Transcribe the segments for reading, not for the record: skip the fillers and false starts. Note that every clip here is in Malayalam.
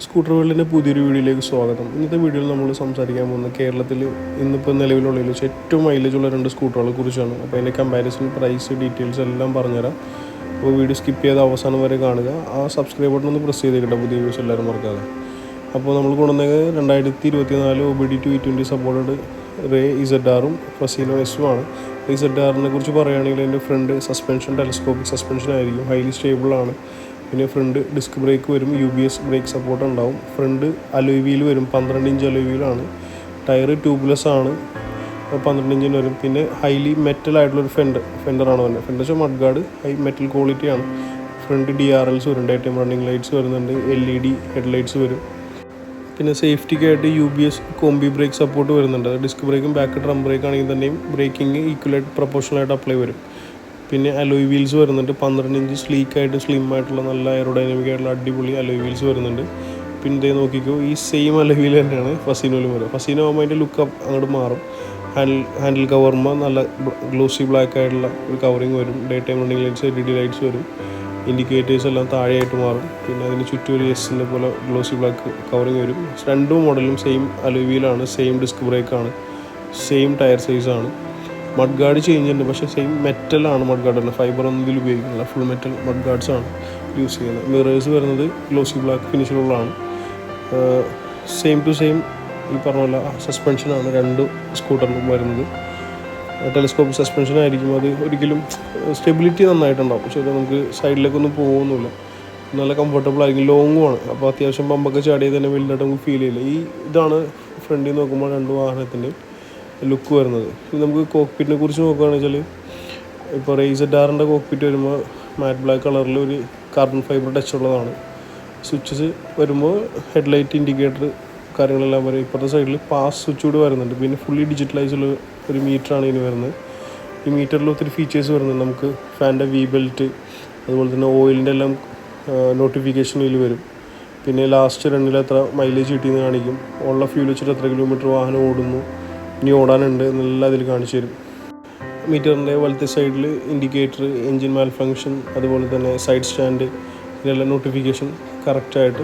സ്കൂട്ടർ വേൾഡിൻ്റെ പുതിയൊരു വീഡിയോയിലേക്ക് സ്വാഗതം. ഇന്നത്തെ വീഡിയോയിൽ നമ്മൾ സംസാരിക്കാൻ പോകുന്നത് കേരളത്തിൽ ഇന്നിപ്പോൾ നിലവിലുള്ളതിൽ വെച്ച് ഏറ്റവും മൈലേജുള്ള 2 സ്കൂട്ടറുകളെ കുറിച്ചാണ്. അപ്പോൾ അതിൻ്റെ കമ്പാരിസൺ, പ്രൈസ്, ഡീറ്റെയിൽസ് എല്ലാം പറഞ്ഞുതരാം. അപ്പോൾ വീഡിയോ സ്കിപ്പ് ചെയ്ത് അവസാനം വരെ കാണുക. ആ സബ്സ്ക്രൈബ് ബട്ടൺ ഒന്ന് പ്രസ് ചെയ്തേക്കട്ടെ, പുതിയ വീഡിയോസ് എല്ലാവരും മറക്കാതെ. അപ്പോൾ നമ്മൾ കൊണ്ടുവന്നത് 2024 OBD2 E20 സപ്പോർട്ടഡ് റേ ZR-ഉം ഫസീനോ S-ഉമാണ്. ZR-നെ കുറിച്ച് പറയുകയാണെങ്കിൽ അതിൻ്റെ ഫ്രണ്ട് സസ്പെൻഷൻ ടെലസ്കോപ്പിക് സസ്പെൻഷൻ ആയിരിക്കും, ഹൈലി സ്റ്റേബിളാണ്. പിന്നെ ഫ്രണ്ട് ഡിസ്ക് ബ്രേക്ക് വരും, UBS ബ്രേക്ക് സപ്പോർട്ട് ഉണ്ടാവും. ഫ്രണ്ട് അലോയ് വീൽ വരും, 12 ഇഞ്ച് അലോയ് വീലാണ്. ടയർ ട്യൂബ്ലെസ് ആണ്, 12 ഇഞ്ചിന് വരും. പിന്നെ ഹൈലി മെറ്റൽ ആയിട്ടുള്ളൊരു ഫെൻഡറാണ് വരുന്നത്. ഫെൻഡർ വെച്ചാൽ മഡ് ഗാർഡ്, ഹൈ മെറ്റൽ ക്വാളിറ്റിയാണ്. ഫ്രണ്ട് DRLs വരും, ഡേ ടൈം റണ്ണിങ് ലൈറ്റ്സ് വരുന്നുണ്ട്, LED ഹെഡ് ലൈറ്റ്സ് വരും. പിന്നെ സേഫ്റ്റിക്കായിട്ട് UBS കോംബി ബ്രേക്ക് സപ്പോർട്ട് വരുന്നുണ്ട്. ഡിസ്ക് ബ്രേക്കും ബാക്ക് ഡ്രം ബ്രേക്ക് ആണെങ്കിൽ തന്നെയും ബ്രേക്കിംഗ് ഈക്വലായിട്ട് പ്രൊപ്പോർഷണലായിട്ട് അപ്ലൈ വരും. പിന്നെ അലോയ് വീൽസ് വരുന്നുണ്ട്, 12 ഇഞ്ച് സ്ലീക്കായിട്ട് സ്ലിം ആയിട്ടുള്ള നല്ല എയറോഡൈനാമിക് ആയിട്ടുള്ള അടിപൊളി അലോയ് വീൽസ് വരുന്നുണ്ട്. പിന്നെ ഇതേ നോക്കിക്കോ, ഈ സെയിം അലോയ് വീൽ തന്നെയാണ് ഫസീനോയിലും വരും. ഫസീനോ ആകുമ്പോൾ അതിൻ്റെ ലുക്ക് അങ്ങോട്ട് മാറും. ഹാൻഡിൽ കവറുമ്പോൾ നല്ല ഗ്ലോസി ബ്ലാക്ക് ആയിട്ടുള്ള ഒരു കവറിങ് വരും. Day time running lights, LED lights വരും. ഇൻഡിക്കേറ്റേഴ്സ് എല്ലാം താഴെയായിട്ട് മാറും. പിന്നെ അതിന് ചുറ്റും ഒരു എസിൻ്റെ പോലെ ഗ്ലോസി ബ്ലാക്ക് കവറിങ് വരും. 2 മോഡലും സെയിം അലോയ് വീലാണ്, സെയിം ഡിസ്ക് ബ്രേക്കാണ്, സെയിം ടയർ സൈസാണ്. മഡ് ഗാർഡ് ചേഞ്ച് ഉണ്ട്, പക്ഷേ സെയിം മെറ്റലാണ് മഡ് ഗാർഡ് തന്നെ, ഫൈബർ ഒന്നും ഇതിൽ ഉപയോഗിക്കുന്നില്ല. ഫുൾ മെറ്റൽ മഡ് ഗാർഡ്സ് ആണ് യൂസ് ചെയ്യുന്നത്. മിറേഴ്സ് വരുന്നത് ഗ്ലോസി ബ്ലാക്ക് ഫിനിഷിലുള്ളതാണ്. സെയിം ടു സെയിം ഈ പറഞ്ഞ പോലെ സസ്പെൻഷനാണ് 2 സ്കൂട്ടറിലും വരുന്നത്. ടെലസ്കോപ്പിക് സസ്പെൻഷൻ ആയിരിക്കും. അത് ഒരിക്കലും സ്റ്റെബിലിറ്റി നന്നായിട്ടുണ്ടാവും, പക്ഷേ അത് നമുക്ക് സൈഡിലേക്കൊന്നും പോകുന്നില്ല. നല്ല കംഫർട്ടബിൾ ആയിരിക്കും. ലോങ്ങുമാണ്, അപ്പോൾ അത്യാവശ്യം പമ്പൊക്കെ ചാടിയത് തന്നെ വലുതായിട്ട് നമുക്ക് ഫീൽ ചെയ്യില്ല. ഇതാണ് ഫ്രണ്ടിൽ നോക്കുമ്പോൾ 2 വാഹനത്തിൻ്റെ ലുക്ക് വരുന്നത്. ഇനി നമുക്ക് കോക്പിറ്റിനെ കുറിച്ച് നോക്കുകയാണെന്ന് വെച്ചാൽ, ഇപ്പോൾ ZR-ൻ്റെ കോക്പിറ്റ് വരുമ്പോൾ മാറ്റ് ബ്ലാക്ക് കളറിൽ ഒരു കാർബൺ ഫൈബർ ടച്ച് ഉള്ളതാണ്. സ്വിച്ചസ് വരുമ്പോൾ ഹെഡ്ലൈറ്റ്, ഇൻഡിക്കേറ്റർ കാര്യങ്ങളെല്ലാം വരും. ഇപ്പുറത്തെ സൈഡിൽ പാസ് സ്വിച്ച് കൂടി വരുന്നുണ്ട്. പിന്നെ ഫുള്ളി ഡിജിറ്റലൈസുള്ള ഒരു മീറ്ററാണ് ഇതിന് വരുന്നത്. ഈ മീറ്ററിൽ ഒത്തിരി ഫീച്ചേഴ്സ് വരുന്നുണ്ട്. നമുക്ക് ഫാൻ്റെ V ബെൽറ്റ്, അതുപോലെ തന്നെ ഓയിലിൻ്റെ എല്ലാം നോട്ടിഫിക്കേഷൻ ഇതിൽ വരും. പിന്നെ ലാസ്റ്റ് റണ്ണിൽ എത്ര മൈലേജ് കിട്ടിയെന്ന് കാണിക്കും. ഉള്ള ഫ്യൂൽ വെച്ചിട്ട് എത്ര കിലോമീറ്റർ വാഹനം ഓടുന്നു, ഇനി ഓടാനുണ്ട് എന്നെല്ലാം അതിൽ കാണിച്ചു തരും. മീറ്ററിൻ്റെ വലത്തെ സൈഡിൽ ഇൻഡിക്കേറ്റർ, എൻജിൻ മാൽ ഫങ്ഷൻ, അതുപോലെ തന്നെ സൈഡ് സ്റ്റാൻഡ്, ഇതിനെല്ലാം നോട്ടിഫിക്കേഷൻ കറക്റ്റായിട്ട്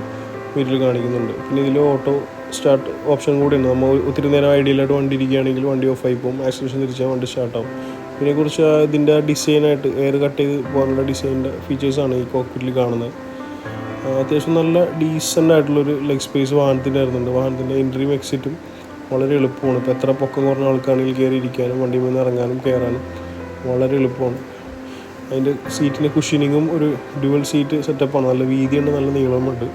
മീറ്ററിൽ കാണിക്കുന്നുണ്ട്. പിന്നെ ഇതിൽ ഓട്ടോ സ്റ്റാർട്ട് ഓപ്ഷൻ കൂടിയുണ്ട്. നമ്മൾ ഒത്തിരി നേരം ഐഡിയലായിട്ട് വണ്ടി ഇരിക്കുകയാണെങ്കിൽ വണ്ടി ഓഫായി പോകും, ആക്സിലേഷൻ തിരിച്ചാൽ വണ്ടി സ്റ്റാർട്ടാവും. ഇതിനെക്കുറിച്ച് ഇതിൻ്റെ ഡിസൈനായിട്ട് എയർ കട്ട് ചെയ്ത് പോകാനുള്ള ഡിസൈനിൻ്റെ ഫീച്ചേഴ്സാണ് ഈ കോക്പിറ്റിൽ കാണുന്നത്. അത്യാവശ്യം നല്ല ഡീസൻ്റ് ആയിട്ടുള്ളൊരു ലെഗ് സ്പേസ് വാഹനത്തിൻ്റെ വരുന്നുണ്ട്. വാഹനത്തിൻ്റെ എൻട്രിയും എക്സിറ്റും വളരെ എളുപ്പമാണ്. ഇപ്പോൾ എത്ര പൊക്കം കുറഞ്ഞ ആൾക്കാണെങ്കിൽ കയറി ഇരിക്കാനും വണ്ടിയിൽ നിന്ന് ഇറങ്ങാനും കയറാനും വളരെ എളുപ്പമാണ്. അതിൻ്റെ സീറ്റിൻ്റെ കുഷനിങ്ങും ഒരു ഡ്യുവൽ സീറ്റ് സെറ്റപ്പാണ്. നല്ല വീതിയുണ്ട്, നല്ല നീളമുണ്ട്.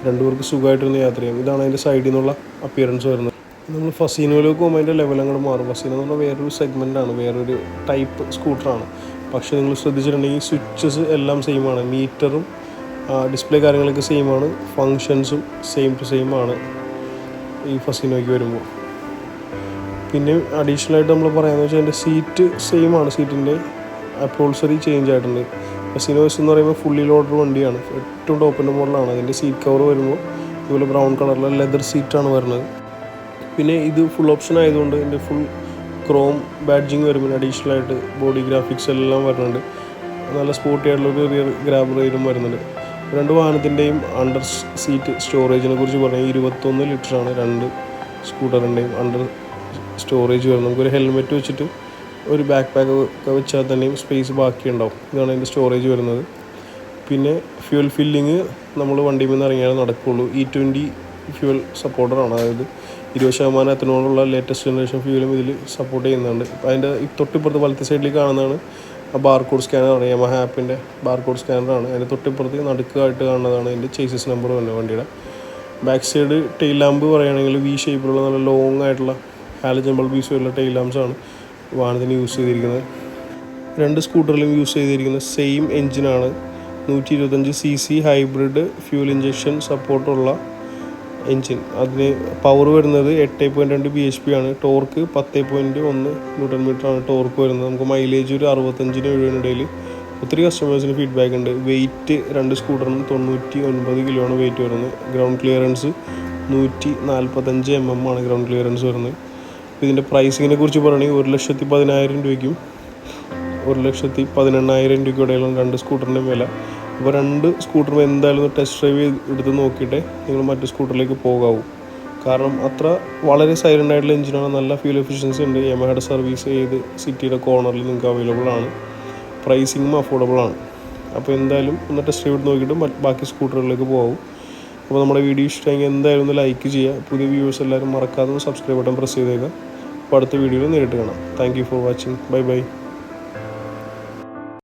2 പേർക്ക് സുഖമായിട്ടൊന്ന് യാത്ര ചെയ്യാം. ഇതാണ് അതിൻ്റെ സൈഡിൽ നിന്നുള്ള അപ്പിയറൻസ് വരുന്നത്. നമ്മൾ ഫസീനോയിലേക്ക് പോകുമ്പോൾ അതിൻ്റെ ലെവൽ അങ്ങോട്ട് മാറും. ഫസീനോ എന്ന് പറഞ്ഞാൽ വേറൊരു സെഗ്മെൻറ്റാണ്, വേറൊരു ടൈപ്പ് സ്കൂട്ടറാണ്. പക്ഷേ നിങ്ങൾ ശ്രദ്ധിച്ചിട്ടുണ്ടെങ്കിൽ സ്വിച്ചസ് എല്ലാം സെയിമാണ്. മീറ്ററും ഡിസ്പ്ലേ കാര്യങ്ങളൊക്കെ സെയിമാണ്. ഫങ്ഷൻസും സെയിം ടു സെയിം ആണ് ഈ ഫസീനോയ്ക്ക് വരുമ്പോൾ. പിന്നെ അഡീഷണലായിട്ട് നമ്മൾ പറയാമെന്ന് വെച്ചാൽ അതിൻ്റെ സീറ്റ് സെയിം ആണ്. സീറ്റിൻ്റെ അപ്പോൾസറി ചേഞ്ച് ആയിട്ടുണ്ട്. ഫസീനോ S എന്ന് പറയുമ്പോൾ ഫുള്ളി ലോഡഡ് വണ്ടിയാണ്, ഏറ്റവും ടോപ്പിൻ്റെ മോഡലാണ്. അതിൻ്റെ സീറ്റ് കവർ വരുമ്പോൾ ഇതുപോലെ ബ്രൗൺ കളറിലെ ലെതർ സീറ്റാണ് വരുന്നത്. പിന്നെ ഇത് ഫുൾ ഓപ്ഷൻ ആയതുകൊണ്ട് ഇതിൻ്റെ ഫുൾ ക്രോം ബാഡ്ജിങ് വരുമ്പോൾ അഡീഷണലായിട്ട് ബോഡി ഗ്രാഫിക്സ് എല്ലാം വരുന്നുണ്ട്. നല്ല സ്പോർട്ടി ആയിട്ടുള്ളൊരു റിയർ ഗ്രാബ് റെയിലും വരുന്നുണ്ട്. 2 വാഹനത്തിൻ്റെയും അണ്ടർ സീറ്റ് സ്റ്റോറേജിനെ കുറിച്ച് പറഞ്ഞാൽ 21 ലിറ്ററാണ് 2 സ്കൂട്ടറിൻ്റെയും അണ്ടർ സ്റ്റോറേജ് വരുന്നത്. നമുക്കൊരു ഹെൽമെറ്റ് വെച്ചിട്ട് ഒരു ബാക്ക് പാക്ക് ഒക്കെ വെച്ചാൽ തന്നെയും സ്പേസ് ബാക്കിയുണ്ടാവും. ഇതാണ് അതിൻ്റെ സ്റ്റോറേജ് വരുന്നത്. പിന്നെ ഫ്യൂൽ ഫില്ലിങ് നമ്മൾ വണ്ടിയിൽ നിന്ന് ഇറങ്ങിയാൽ നടക്കുകയുള്ളൂ. E20 ഫ്യൂൽ സപ്പോർട്ടറാണ്, അതായത് 20% എത്തനോളുള്ള ലേറ്റസ്റ്റ് ജനറേഷൻ ഫ്യൂലും ഇതിൽ സപ്പോർട്ട് ചെയ്യുന്നുണ്ട്. അതിൻ്റെ തൊട്ടിപ്പുറത്ത് വലത്തെ സൈഡിൽ കാണുന്നതാണ് ആ ബാർകോഡ് സ്കാനറാണ്, യമഹ ആപ്പിൻ്റെ ബാർകോഡ് സ്കാനറാണ്. അതിൻ്റെ തൊട്ടിപ്പുറത്ത് നടുക്കായിട്ട് കാണുന്നതാണ് അതിൻ്റെ ചേസസ് നമ്പർ വരുന്നത് വണ്ടിയുടെ. ബാക്ക് സൈഡ് ടെയിൽ ലാമ്പ് പറയുകയാണെങ്കിൽ V ഷേപ്പിലുള്ള നല്ല ലോങ് ആയിട്ടുള്ള ഹാലജൻ ബൾബീസ് വരുന്ന ടെയിൽ ലാംപ്സാണ് വാഹനത്തിന് യൂസ് ചെയ്തിരിക്കുന്നത്. 2 സ്കൂട്ടറിലും യൂസ് ചെയ്തിരിക്കുന്ന സെയിം എൻജിനാണ്. 125 cc ഹൈബ്രിഡ് ഫ്യൂൽ ഇഞ്ചക്ഷൻ സപ്പോർട്ടുള്ള എൻജിൻ. അതിന് പവർ വരുന്നത് 8.2 bhp ആണ്. ടോർക്ക് 10.1 ന്യൂട്ടൺ മീറ്റർ ആണ് ടോർക്ക് വരുന്നത്. നമുക്ക് മൈലേജ് ഒരു 65-70 ഇടയിൽ. ഒത്തിരി കസ്റ്റമേഴ്സിന് ഫീഡ്ബാക്ക് ഉണ്ട്. വെയിറ്റ് 2 സ്കൂട്ടറിനും 99 കിലോ ആണ് വെയിറ്റ് വരുന്നത്. ഗ്രൗണ്ട് ക്ലിയറൻസ് 145 mm ആണ് ഗ്രൗണ്ട് ക്ലിയറൻസ് വരുന്നത്. അപ്പോൾ ഇതിൻ്റെ പ്രൈസിങ്ങിനെ കുറിച്ച് പറയുകയാണെങ്കിൽ 1,10,000 രൂപയ്ക്കും 1,18,000 രൂപയ്ക്കും ഇടയിലാണ് 2 സ്കൂട്ടറിൻ്റെയും വില. അപ്പോൾ 2 സ്കൂട്ടറും എന്തായാലും ടെസ്റ്റ് ഡ്രൈവ് എടുത്ത് നോക്കിയിട്ടേ നിങ്ങൾ മറ്റു സ്കൂട്ടറിലേക്ക് പോകാവൂ. കാരണം അത്ര വളരെ സൈലൻ്റ് ആയിട്ടുള്ള എഞ്ചിനാണ്, നല്ല ഫ്യൂൽ എഫിഷ്യൻസി ഉണ്ട്. യമഹയുടെ സർവീസ് ഏത് സിറ്റിയുടെ കോർണറിൽ നിങ്ങൾക്ക് അവൈലബിൾ ആണ്, പ്രൈസിങ്ങും അഫോർഡബിൾ ആണ്. അപ്പോൾ എന്തായാലും ഒന്ന് ടെസ്റ്റ് ഡ്രൈവ് എടുത്ത് നോക്കിയിട്ട് ബാക്കി സ്കൂട്ടറുകളിലേക്ക് പോകും. അപ്പോൾ നമ്മുടെ വീഡിയോ ഇഷ്ടമെങ്കിൽ എന്തായാലും ഒന്ന് ലൈക്ക് ചെയ്യുക. പുതിയ വ്യൂവേഴ്സ് എല്ലാവരും മറക്കാതെ സബ്സ്ക്രൈബ് ബട്ടൺ പ്രസ് ചെയ്തേക്കുക. അപ്പോൾ അടുത്ത വീഡിയോയിൽ നേരിട്ട് കാണാം. Thank you for watching. Bye bye.